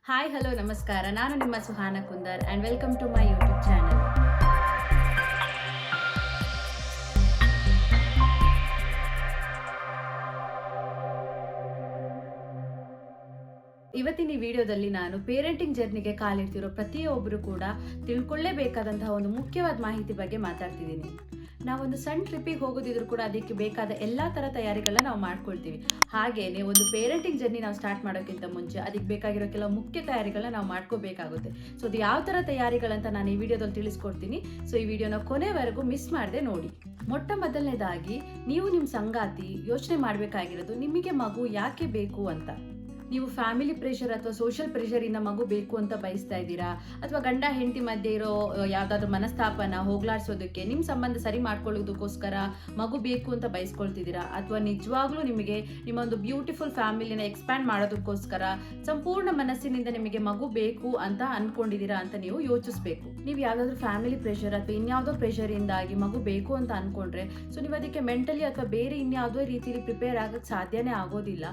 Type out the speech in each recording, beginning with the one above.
Hi hello ನಮಸ್ಕಾರ. ನಾನು ನಿಮ್ಮ Suhana Kundar and welcome to my YouTube channel. ಇವತ್ತಿನ ಈ ವಿಡಿಯೋದಲ್ಲಿ ನಾನು ಪೇರೆಂಟಿಂಗ್ ಜರ್ನಿಗೆ ಕಾಲಿಡ್ತಿರೋ ಪ್ರತಿಯೊಬ್ಬರು ಕೂಡ ತಿಳ್ಕೊಳ್ಳೇಬೇಕಾದಂತಹ ಒಂದು ಮುಖ್ಯವಾದ ಮಾಹಿತಿ ಬಗ್ಗೆ ಮಾತಾಡ್ತಿದ್ದೀನಿ. ನಾವೊಂದು ಸಣ್ಣ ಟ್ರಿಪ್ಪಿಗೆ ಹೋಗೋದಿದ್ರು ಕೂಡ ಅದಕ್ಕೆ ಬೇಕಾದ ಎಲ್ಲ ಥರ ತಯಾರಿಗಳನ್ನ ನಾವು ಮಾಡ್ಕೊಳ್ತೀವಿ. ಹಾಗೇನೆ ಒಂದು ಪೇರೆಂಟಿಂಗ್ ಜರ್ನಿ ನಾವು ಸ್ಟಾರ್ಟ್ ಮಾಡೋಕ್ಕಿಂತ ಮುಂಚೆ ಅದಕ್ಕೆ ಬೇಕಾಗಿರೋ ಕೆಲವು ಮುಖ್ಯ ತಯಾರಿಗಳನ್ನ ನಾವು ಮಾಡ್ಕೋಬೇಕಾಗುತ್ತೆ. ಸೊ ಅದು ಯಾವ ಥರ ತಯಾರಿಗಳಂತ ನಾನು ಈ ವಿಡಿಯೋದಲ್ಲಿ ತಿಳಿಸ್ಕೊಡ್ತೀನಿ. ಸೊ ಈ ವಿಡಿಯೋನ ಕೊನೆವರೆಗೂ ಮಿಸ್ ಮಾಡದೆ ನೋಡಿ. ಮೊಟ್ಟ ಮೊದಲನೇದಾಗಿ ನೀವು ನಿಮ್ಮ ಸಂಗಾತಿ ಯೋಚನೆ ಮಾಡಬೇಕಾಗಿರೋದು ನಿಮಗೆ ಮಗು ಯಾಕೆ ಬೇಕು ಅಂತ. ನೀವು ಫ್ಯಾಮಿಲಿ ಪ್ರೆಷರ್ ಅಥವಾ ಸೋಷಿಯಲ್ ಪ್ರೆಷರಿಂದ ಮಗು ಬೇಕು ಅಂತ ಬಯಸ್ತಾ ಇದ್ದೀರಾ, ಅಥವಾ ಗಂಡ ಹೆಂಡತಿ ಮಧ್ಯೆ ಇರೋ ಯಾವುದಾದ್ರೂ ಮನಸ್ತಾಪನ ಹೋಗ್ಲಾಡ್ಸೋದಕ್ಕೆ ನಿಮ್ಮ ಸಂಬಂಧ ಸರಿ ಮಾಡ್ಕೊಳ್ಳೋದಕ್ಕೋಸ್ಕರ ಮಗು ಬೇಕು ಅಂತ ಬಯಸ್ಕೊಳ್ತಿದ್ದೀರಾ, ಅಥವಾ ನಿಜವಾಗ್ಲೂ ನಿಮಗೆ ನಿಮ್ಮ ಒಂದು ಬ್ಯೂಟಿಫುಲ್ ಫ್ಯಾಮಿಲಿನ ಎಕ್ಸ್ಪ್ಯಾಂಡ್ ಮಾಡೋದಕ್ಕೋಸ್ಕರ ಸಂಪೂರ್ಣ ಮನಸ್ಸಿನಿಂದ ನಿಮಗೆ ಮಗು ಬೇಕು ಅಂತ ಅನ್ಕೊಂಡಿದ್ದೀರಾ ಅಂತ ನೀವು ಯೋಚಿಸ್ಬೇಕು. ನೀವು ಯಾವುದಾದ್ರೂ ಫ್ಯಾಮಿಲಿ ಪ್ರೆಷರ್ ಅಥವಾ ಇನ್ಯಾವುದೋ ಪ್ರೆಷರಿಂದಾಗಿ ಮಗು ಬೇಕು ಅಂತ ಅನ್ಕೊಂಡ್ರೆ ಸೊ ನೀವು ಅದಕ್ಕೆ ಮೆಂಟಲಿ ಅಥವಾ ಬೇರೆ ಇನ್ಯಾವುದೋ ರೀತಿಯಲ್ಲಿ ಪ್ರಿಪೇರ್ ಆಗಕ್ಕೆ ಸಾಧ್ಯನೇ ಆಗೋದಿಲ್ಲ.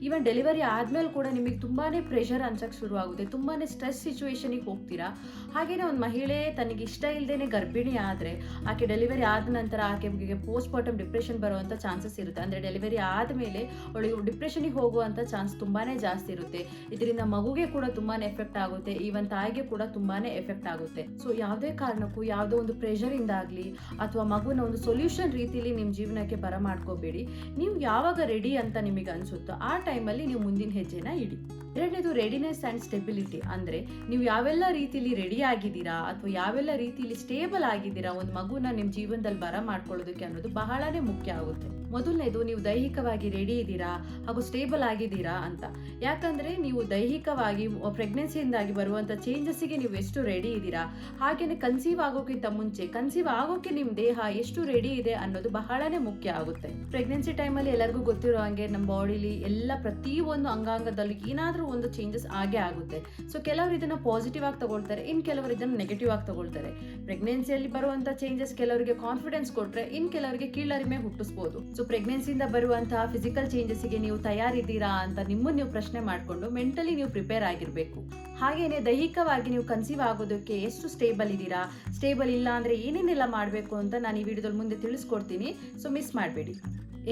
ಈವನ್ ಡೆಲಿವರಿ ಆದ್ಮೇಲೆ ಕೂಡ ನಿಮಗೆ ತುಂಬಾನೇ ಪ್ರೆಷರ್ ಅನ್ಸಕ್ಕೆ ಶುರು ಆಗುತ್ತೆ, ತುಂಬಾನೇ ಸ್ಟ್ರೆಸ್ ಸಿಚುವೇಶನಿಗೆ ಹೋಗ್ತೀರಾ. ಹಾಗೇನೆ ಒಂದು ಮಹಿಳೆ ತನಗೆ ಇಷ್ಟ ಇಲ್ಲದೇನೆ ಗರ್ಭಿಣಿ ಆದರೆ ಆಕೆ ಡೆಲಿವರಿ ಆದ ನಂತರ ಆಕೆಗೆ ಪೋಸ್ಟ್ ಮಾರ್ಟಮ್ ಡಿಪ್ರೆಷನ್ ಬರುವಂಥ ಚಾನ್ಸಸ್ ಇರುತ್ತೆ. ಅಂದರೆ ಡೆಲಿವರಿ ಆದಮೇಲೆ ಅವಳಿಗೆ ಡಿಪ್ರೆಷನಿಗೆ ಹೋಗುವಂಥ ಚಾನ್ಸ್ ತುಂಬಾನೇ ಜಾಸ್ತಿ ಇರುತ್ತೆ. ಇದರಿಂದ ಮಗುಗೆ ಕೂಡ ತುಂಬಾನೇ ಎಫೆಕ್ಟ್ ಆಗುತ್ತೆ, ಈವನ್ ತಾಯಿಗೆ ಕೂಡ ತುಂಬಾನೇ ಎಫೆಕ್ಟ್ ಆಗುತ್ತೆ. ಸೊ ಯಾವುದೇ ಕಾರಣಕ್ಕೂ ಯಾವುದೋ ಒಂದು ಪ್ರೆಷರ್ ಇಂದಾಗ್ಲಿ ಅಥವಾ ಮಗುನ ಒಂದು ಸೊಲ್ಯೂಷನ್ ರೀತಿಯಲ್ಲಿ ನಿಮ್ಮ ಜೀವನಕ್ಕೆ ಬರಮಾಡ್ಕೋಬೇಡಿ. ನೀವು ಯಾವಾಗ ರೆಡಿ ಅಂತ ನಿಮಗೆ ಅನ್ಸುತ್ತೋ ಆ ಟೈಮಲ್ಲಿ ನೀವು ಮುಂದಿನ ಹೆಜ್ಜೆನ ಇಡಿ. ಎರಡನೇದು ರೆಡಿನೆಸ್ ಅಂಡ್ ಸ್ಟೆಬಿಲಿಟಿ. ಅಂದ್ರೆ ನೀವು ಯಾವೆಲ್ಲ ರೀತಿಯಲ್ಲಿ ರೆಡಿ ಆಗಿದ್ದೀರಾ ಅಥವಾ ಯಾವೆಲ್ಲ ರೀತಿಯಲ್ಲಿ ಸ್ಟೇಬಲ್ ಆಗಿದ್ದೀರಾ ಒಂದು ಮಗುನ ನಿಮ್ಮ ಜೀವನದಲ್ಲಿ ಬರ ಮಾಡ್ಕೊಳ್ಳೋದಕ್ಕೆ ಅನ್ನೋದು ಬಹಳನೇ ಮುಖ್ಯ ಆಗುತ್ತೆ. ಮೊದಲನೇದು ನೀವು ದೈಹಿಕವಾಗಿ ರೆಡಿ ಇದ್ದೀರಾ ಹಾಗೂ ಸ್ಟೇಬಲ್ ಆಗಿದ್ದೀರಾ ಅಂತ. ಯಾಕಂದ್ರೆ ನೀವು ದೈಹಿಕವಾಗಿ ಪ್ರೆಗ್ನೆನ್ಸಿಯಿಂದಾಗಿ ಬರುವಂತ ಚೇಂಜಸ್ಗೆ ನೀವು ಎಷ್ಟು ರೆಡಿ ಇದ್ದೀರಾ, ಹಾಗೇನೆ ಕನ್ಸೀವ್ ಆಗೋಕ್ಕಿಂತ ಮುಂಚೆ ಕನ್ಸೀವ್ ಆಗೋಕೆ ನಿಮ್ಮ ದೇಹ ಎಷ್ಟು ರೆಡಿ ಇದೆ ಅನ್ನೋದು ಬಹಳನೇ ಮುಖ್ಯ ಆಗುತ್ತೆ. ಪ್ರೆಗ್ನೆನ್ಸಿ ಟೈಮಲ್ಲಿ ಎಲ್ಲರಿಗೂ ಗೊತ್ತಿರೋ ಹಂಗೆ ನಮ್ಮ ಬಾಡಿಲಿ ಎಲ್ಲ ಪ್ರತಿಯೊಂದು ಅಂಗಾಂಗದಲ್ಲಿ ಏನಾದ್ರೂ ಒಂದು ಚೇಂಜಸ್ ಆಗೇ ಆಗುತ್ತೆ. ಸೊ ಕೆಲವರು ಇದನ್ನ ಪಾಸಿಟಿವ್ ಆಗಿ ತಗೊಳ್ತಾರೆ, ಇನ್ ಕೆಲವರು ಇದನ್ನ ನೆಗೆಟಿವ್ ಆಗಿ ತಗೊಳ್ತಾರೆ. ಪ್ರೆಗ್ನೆನ್ಸಿಯಲ್ಲಿ ಬರುವಂತ ಚೇಂಜಸ್ ಕೆಲವರಿಗೆ ಕಾನ್ಫಿಡೆನ್ಸ್ ಕೊಟ್ರೆ ಇನ್ ಕೆಲವರಿಗೆ ಕೀಳರಿಮೆ ಹುಟ್ಟಿಸಬಹುದು. ಸೊ ಪ್ರೆಗ್ನೆನ್ಸಿಯಿಂದ ಬರುವಂತಹ ಫಿಸಿಕಲ್ ಚೇಂಜಸ್ಗೆ ನೀವು ತಯಾರಿದ್ದೀರಾ ಅಂತ ನಿಮ್ಮನ್ನು ನೀವು ಪ್ರಶ್ನೆ ಮಾಡಿಕೊಂಡು ಮೆಂಟಲಿ ನೀವು ಪ್ರಿಪೇರ್ ಆಗಿರಬೇಕು. ಹಾಗೇನೆ ದೈಹಿಕವಾಗಿ ನೀವು ಕನ್ಸೀವ್ ಆಗೋದಕ್ಕೆ ಎಷ್ಟು ಸ್ಟೇಬಲ್ ಇದ್ದೀರಾ, ಸ್ಟೇಬಲ್ ಇಲ್ಲ ಅಂದ್ರೆ ಏನೇನೆಲ್ಲ ಮಾಡಬೇಕು ಅಂತ ನಾನು ಈ ವಿಡಿಯೋದಲ್ಲಿ ಮುಂದೆ ತಿಳಿಸ್ಕೊಡ್ತೀನಿ. ಸೊ ಮಿಸ್ ಮಾಡಬೇಡಿ.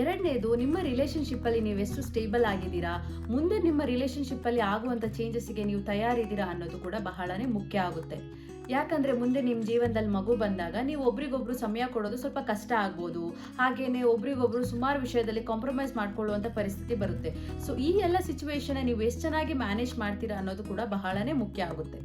ಎರಡನೇದು ನಿಮ್ಮ ರಿಲೇಶನ್ಶಿಪ್ ಅಲ್ಲಿ ನೀವು ಎಷ್ಟು ಸ್ಟೇಬಲ್ ಆಗಿದ್ದೀರಾ, ಮುಂದೆ ನಿಮ್ಮ ರಿಲೇಶನ್ಶಿಪ್ ಅಲ್ಲಿ ಆಗುವಂತ ಚೇಂಜಸ್ಗೆ ನೀವು ತಯಾರಿದ್ದೀರಾ ಅನ್ನೋದು ಕೂಡ ಬಹಳನೇ ಮುಖ್ಯ ಆಗುತ್ತೆ. ಯಾಕಂದ್ರೆ ಮುಂದೆ ನಿಮ್ಮ ಜೀವನದಲ್ಲಿ ಮಗು ಬಂದಾಗ ನೀವು ಒಬ್ರಿಗೊಬ್ರು ಸಮಯ ಕೊಡೋದು ಸ್ವಲ್ಪ ಕಷ್ಟ ಆಗ್ಬೋದು, ಹಾಗೇನೆ ಒಬ್ರಿಗೊಬ್ರು ಸುಮಾರು ವಿಷಯದಲ್ಲಿ ಕಾಂಪ್ರಮೈಸ್ ಮಾಡ್ಕೊಳ್ಳುವಂತ ಪರಿಸ್ಥಿತಿ ಬರುತ್ತೆ. ಸೊ ಈ ಎಲ್ಲ ಸಿಚುವೇಶನ್ ನೀವು ಎಷ್ಟು ಚೆನ್ನಾಗಿ ಮ್ಯಾನೇಜ್ ಮಾಡ್ತೀರಾ ಅನ್ನೋದು ಕೂಡ ಬಹಳನೇ ಮುಖ್ಯ ಆಗುತ್ತೆ.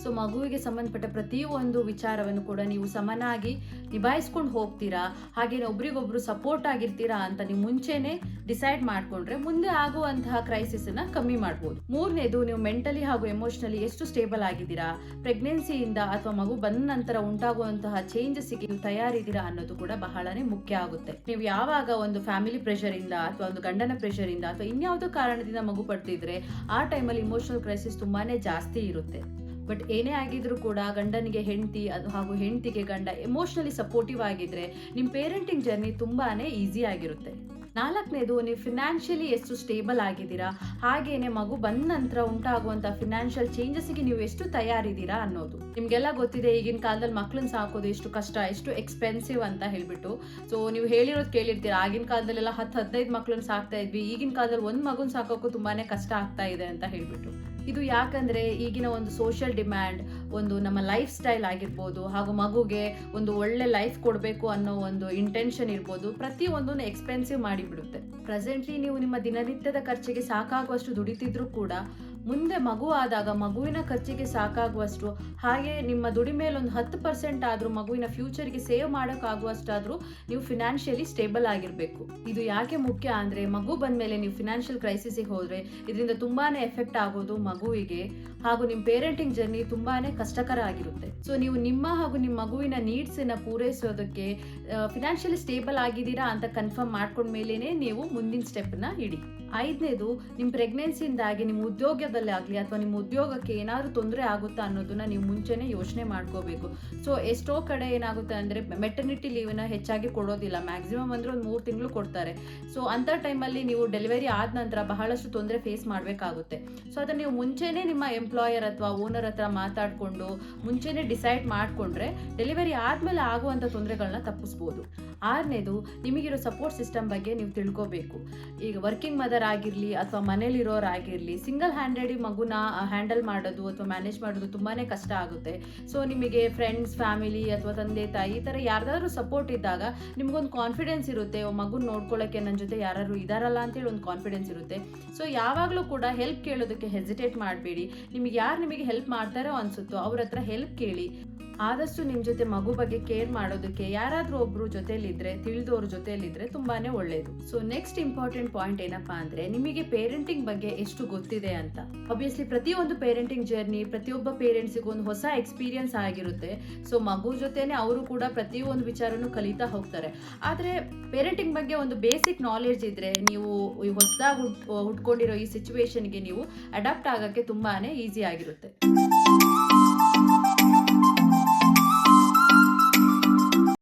ಸೊ ಮಗುವಿಗೆ ಸಂಬಂಧಪಟ್ಟ ಪ್ರತಿಯೊಂದು ವಿಚಾರವನ್ನು ಕೂಡ ನೀವು ಸಮನಾಗಿ ನಿಭಾಯಿಸ್ಕೊಂಡು ಹೋಗ್ತೀರಾ, ಹಾಗೇನೆ ಒಬ್ರಿಗೊಬ್ರು ಸಪೋರ್ಟ್ ಆಗಿರ್ತೀರಾ ಅಂತ ನೀವು ಮುಂಚೆನೆ ಡಿಸೈಡ್ ಮಾಡ್ಕೊಂಡ್ರೆ ಮುಂದೆ ಆಗುವಂತಹ ಕ್ರೈಸಿಸ್ ನ ಕಮ್ಮಿ ಮಾಡ್ಬೋದು. ಮೂರನೇದು ನೀವು ಮೆಂಟಲಿ ಹಾಗೂ ಎಮೋಷನಲಿ ಎಷ್ಟು ಸ್ಟೇಬಲ್ ಆಗಿದ್ದೀರಾ, ಪ್ರೆಗ್ನೆನ್ಸಿಯಿಂದ ಅಥವಾ ಮಗು ಬಂದ ನಂತರ ಉಂಟಾಗುವಂತಹ ಚೇಂಜಸ್ಗೆ ನೀವು ತಯಾರಿದ್ದೀರಾ ಅನ್ನೋದು ಕೂಡ ಬಹಳನೇ ಮುಖ್ಯ ಆಗುತ್ತೆ. ನೀವು ಯಾವಾಗ ಒಂದು ಫ್ಯಾಮಿಲಿ ಪ್ರೆಷರ್ ಇಂದ ಅಥವಾ ಒಂದು ಗಂಡನ ಪ್ರೆಷರ್ ಇಂದ ಅಥವಾ ಇನ್ಯಾವುದೋ ಕಾರಣದಿಂದ ಮಗು ಪಡ್ತಿದ್ರೆ ಆ ಟೈಮಲ್ಲಿ ಇಮೋಷನಲ್ ಕ್ರೈಸಿಸ್ ತುಂಬಾನೇ ಜಾಸ್ತಿ ಇರುತ್ತೆ. ಬಟ್ ಏನೇ ಆಗಿದ್ರು ಕೂಡ ಗಂಡನಿಗೆ ಹೆಂಡತಿ ಹಾಗೂ ಹೆಂಡತಿಗೆ ಗಂಡ ಎಮೋಷನಲಿ ಸಪೋರ್ಟಿವ್ ಆಗಿದ್ರೆ ನಿಮ್ಮ ಪೇರೆಂಟಿಂಗ್ ಜರ್ನಿ ತುಂಬಾನೇ ಈಸಿ ಆಗಿರುತ್ತೆ. ನಾಲ್ಕನೇದು ನೀವು ಫಿನಾನ್ಷಿಯಲಿ ಎಷ್ಟು ಸ್ಟೇಬಲ್ ಆಗಿದ್ದೀರಾ, ಹಾಗೇನೆ ಮಗು ಬಂದ ನಂತರ ಉಂಟಾಗುವಂತ ಫಿನಾನ್ಷಿಯಲ್ ಚೇಂಜಸ್ಗೆ ನೀವು ಎಷ್ಟು ತಯಾರಿದ್ದೀರಾ ಅನ್ನೋದು. ನಿಮ್ಗೆಲ್ಲ ಗೊತ್ತಿದೆ ಈಗಿನ ಕಾಲದಲ್ಲಿ ಮಕ್ಕಳನ್ನ ಸಾಕೋದು ಎಷ್ಟು ಕಷ್ಟ, ಎಷ್ಟು ಎಕ್ಸ್ಪೆನ್ಸಿವ್ ಅಂತ ಹೇಳ್ಬಿಟ್ಟು. ಸೊ ನೀವು ಹೇಳಿರೋದು ಕೇಳಿರ್ತೀರಾ, ಆಗಿನ ಕಾಲದಲ್ಲೆಲ್ಲ 10-15 ಮಕ್ಕಳನ್ನ ಸಾಕ್ತಾ ಇದ್ವಿ, ಈಗಿನ ಕಾಲದಲ್ಲಿ ಒಂದು ಮಗುನ ಸಾಕೋಕ್ಕೂ ತುಂಬಾನೇ ಕಷ್ಟ ಆಗ್ತಾ ಇದೆ ಅಂತ ಹೇಳ್ಬಿಟ್ಟು. ಇದು ಯಾಕಂದ್ರೆ ಈಗಿನ ಒಂದು ಸೋಷಿಯಲ್ ಡಿಮ್ಯಾಂಡ್, ಒಂದು ನಮ್ಮ ಲೈಫ್ ಸ್ಟೈಲ್ ಆಗಿರ್ಬೋದು, ಹಾಗೂ ಮಗುಗೆ ಒಂದು ಒಳ್ಳೆ ಲೈಫ್ ಕೊಡಬೇಕು ಅನ್ನೋ ಒಂದು ಇಂಟೆನ್ಷನ್ ಇರ್ಬೋದು, ಪ್ರತಿಯೊಂದನ್ನು ಎಕ್ಸ್ಪೆನ್ಸಿವ್ ಮಾಡಿಬಿಡುತ್ತೆ. ಪ್ರೆಸೆಂಟ್ಲಿ ನೀವು ನಿಮ್ಮ ದಿನನಿತ್ಯದ ಖರ್ಚಿಗೆ ಸಾಕಾಗುವಷ್ಟು ದುಡಿತಿದ್ರು ಕೂಡ ಮುಂದೆ ಮಗು ಆದಾಗ ಮಗುವಿನ ಖರ್ಚಿಗೆ ಸಾಕಾಗುವಷ್ಟು, ಹಾಗೆ ನಿಮ್ಮ ದುಡಿಮೇಲೆ ಒಂದು 10% ಆದ್ರೂ ಮಗುವಿನ ಫ್ಯೂಚರ್ಗೆ ಸೇವ್ ಮಾಡೋಕ್ಕಾಗುವಷ್ಟಾದ್ರೂ ನೀವು ಫಿನಾನ್ಷಿಯಲಿ ಸ್ಟೇಬಲ್ ಆಗಿರಬೇಕು. ಇದು ಯಾಕೆ ಮುಖ್ಯ ಅಂದ್ರೆ ಮಗು ಬಂದ್ಮೇಲೆ ನೀವು ಫಿನಾನ್ಷಿಯಲ್ ಕ್ರೈಸಿಸ್ಗೆ ಹೋದ್ರೆ ಇದರಿಂದ ತುಂಬಾನೇ ಎಫೆಕ್ಟ್ ಆಗೋದು ಮಗುವಿಗೆ, ಹಾಗೂ ನಿಮ್ಮ ಪೇರೆಂಟಿಂಗ್ ಜರ್ನಿ ತುಂಬಾನೇ ಕಷ್ಟಕರ ಆಗಿರುತ್ತೆ. ಸೊ ನೀವು ನಿಮ್ಮ ಹಾಗೂ ನಿಮ್ಮ ಮಗುವಿನ ನೀಡ್ಸ್ ಅನ್ನ ಪೂರೈಸೋದಕ್ಕೆ ಫಿನಾನ್ಷಿಯಲಿ ಸ್ಟೇಬಲ್ ಆಗಿದ್ದೀರಾ ಅಂತ ಕನ್ಫರ್ಮ್ ಮಾಡ್ಕೊಂಡ್ಮೇಲೆ ನೀವು ಮುಂದಿನ ಸ್ಟೆಪ್ ನ ಇಡಿ. ಐದನೇದು, ನಿಮ್ಮ ಪ್ರೆಗ್ನೆನ್ಸಿಯಿಂದಾಗಿ ನಿಮ್ಮ ಉದ್ಯೋಗ ಉದ್ಯೋಗದಲ್ಲೇ ಆಗಲಿ ಅಥವಾ ನಿಮ್ಮ ಉದ್ಯೋಗಕ್ಕೆ ಏನಾದರೂ ತೊಂದರೆ ಆಗುತ್ತಾ ಅನ್ನೋದನ್ನ ನೀವು ಮುಂಚೆನೇ ಯೋಚನೆ ಮಾಡ್ಕೋಬೇಕು. ಸೊ ಎಷ್ಟೋ ಕಡೆ ಏನಾಗುತ್ತೆ ಅಂದರೆ ಮೆಟರ್ನಿಟಿ ಲೀವನ್ನ ಹೆಚ್ಚಾಗಿ ಕೊಡೋದಿಲ್ಲ, ಮ್ಯಾಕ್ಸಿಮಮ್ ಅಂದರೆ ಒಂದು 3 ತಿಂಗಳು ಕೊಡ್ತಾರೆ. ಸೊ ಅಂಥ ಟೈಮಲ್ಲಿ ನೀವು ಡೆಲಿವರಿ ಆದ ನಂತರ ಬಹಳಷ್ಟು ತೊಂದರೆ ಫೇಸ್ ಮಾಡಬೇಕಾಗುತ್ತೆ. ಸೊ ಅದನ್ನು ನೀವು ಮುಂಚೆನೇ ನಿಮ್ಮ ಎಂಪ್ಲಾಯರ್ ಅಥವಾ ಓನರ್ ಹತ್ರ ಮಾತಾಡಿಕೊಂಡು ಮುಂಚೆನೇ ಡಿಸೈಡ್ ಮಾಡಿಕೊಂಡ್ರೆ ಡೆಲಿವರಿ ಆದಮೇಲೆ ಆಗುವಂಥ ತೊಂದರೆಗಳನ್ನ ತಪ್ಪಿಸ್ಬೋದು. 6ನೇದು, ನಿಮಗಿರೋ ಸಪೋರ್ಟ್ ಸಿಸ್ಟಮ್ ಬಗ್ಗೆ ನೀವು ತಿಳ್ಕೋಬೇಕು. ಈಗ ವರ್ಕಿಂಗ್ ಮದರ್ ಆಗಿರಲಿ ಅಥವಾ ಮನೇಲಿರೋರಾಗಿರಲಿ, ಸಿಂಗಲ್ ಹ್ಯಾಂಡೆಡ್ ಮಗುನ ಹ್ಯಾಂಡಲ್ ಮಾಡೋದು ಅಥವಾ ಮ್ಯಾನೇಜ್ ಮಾಡೋದು ತುಂಬಾ ಕಷ್ಟ ಆಗುತ್ತೆ. ಸೊ ನಿಮಗೆ ಫ್ರೆಂಡ್ಸ್, ಫ್ಯಾಮಿಲಿ ಅಥವಾ ತಂದೆ ತಾಯಿ ಈ ಥರ ಯಾರ್ದಾದ್ರೂ ಸಪೋರ್ಟ್ ಇದ್ದಾಗ ನಿಮಗೊಂದು ಕಾನ್ಫಿಡೆನ್ಸ್ ಇರುತ್ತೆ, ಮಗುನ ನೋಡ್ಕೊಳ್ಳೋಕ್ಕೆ ನನ್ನ ಜೊತೆ ಯಾರು ಇದಾರಲ್ಲ ಅಂತೇಳಿ ಒಂದು ಕಾನ್ಫಿಡೆನ್ಸ್ ಇರುತ್ತೆ. ಸೊ ಯಾವಾಗಲೂ ಕೂಡ ಹೆಲ್ಪ್ ಕೇಳೋದಕ್ಕೆ ಹೆಸಿಟೇಟ್ ಮಾಡಬೇಡಿ. ನಿಮಗೆ ಹೆಲ್ಪ್ ಮಾಡ್ತಾರೋ ಅನಿಸುತ್ತೋ ಅವ್ರ ಹತ್ರ ಹೆಲ್ಪ್ ಕೇಳಿ. ಆದಷ್ಟು ನಿಮ್ಮ ಜೊತೆ ಮಗು ಬಗ್ಗೆ ಕೇರ್ ಮಾಡೋದಕ್ಕೆ ಯಾರಾದರೂ ಒಬ್ಬರು ಜೊತೆಯಲ್ಲಿದ್ದರೆ, ತಿಳಿದವ್ರ ಜೊತೆಯಲ್ಲಿದ್ದರೆ ತುಂಬಾ ಒಳ್ಳೆಯದು. ಸೊ ನೆಕ್ಸ್ಟ್ ಇಂಪಾರ್ಟೆಂಟ್ ಪಾಯಿಂಟ್ ಏನಪ್ಪ ಅಂದರೆ ನಿಮಗೆ ಪೇರೆಂಟಿಂಗ್ ಬಗ್ಗೆ ಎಷ್ಟು ಗೊತ್ತಿದೆ ಅಂತ. ಆಬ್ವಿಯಸ್ಲಿ ಪ್ರತಿಯೊಂದು ಪೇರೆಂಟಿಂಗ್ ಜರ್ನಿ ಪ್ರತಿಯೊಬ್ಬ ಪೇರೆಂಟ್ಸಿಗೂ ಒಂದು ಹೊಸ ಎಕ್ಸ್ಪೀರಿಯನ್ಸ್ ಆಗಿರುತ್ತೆ. ಸೊ ಮಗು ಜೊತೆನೇ ಅವರು ಕೂಡ ಪ್ರತಿಯೊಂದು ವಿಚಾರನೂ ಕಲಿತಾ ಹೋಗ್ತಾರೆ. ಆದರೆ ಪೇರೆಂಟಿಂಗ್ ಬಗ್ಗೆ ಒಂದು ಬೇಸಿಕ್ ನಾಲೆಡ್ಜ್ ಇದ್ದರೆ ನೀವು ಹೊಸದಾಗಿ ಹುಟ್ಕೊಂಡಿರೋ ಈ ಸಿಚುವೇಶನ್ಗೆ ನೀವು ಅಡಾಪ್ಟ್ ಆಗೋಕ್ಕೆ ತುಂಬಾ ಈಸಿ ಆಗಿರುತ್ತೆ.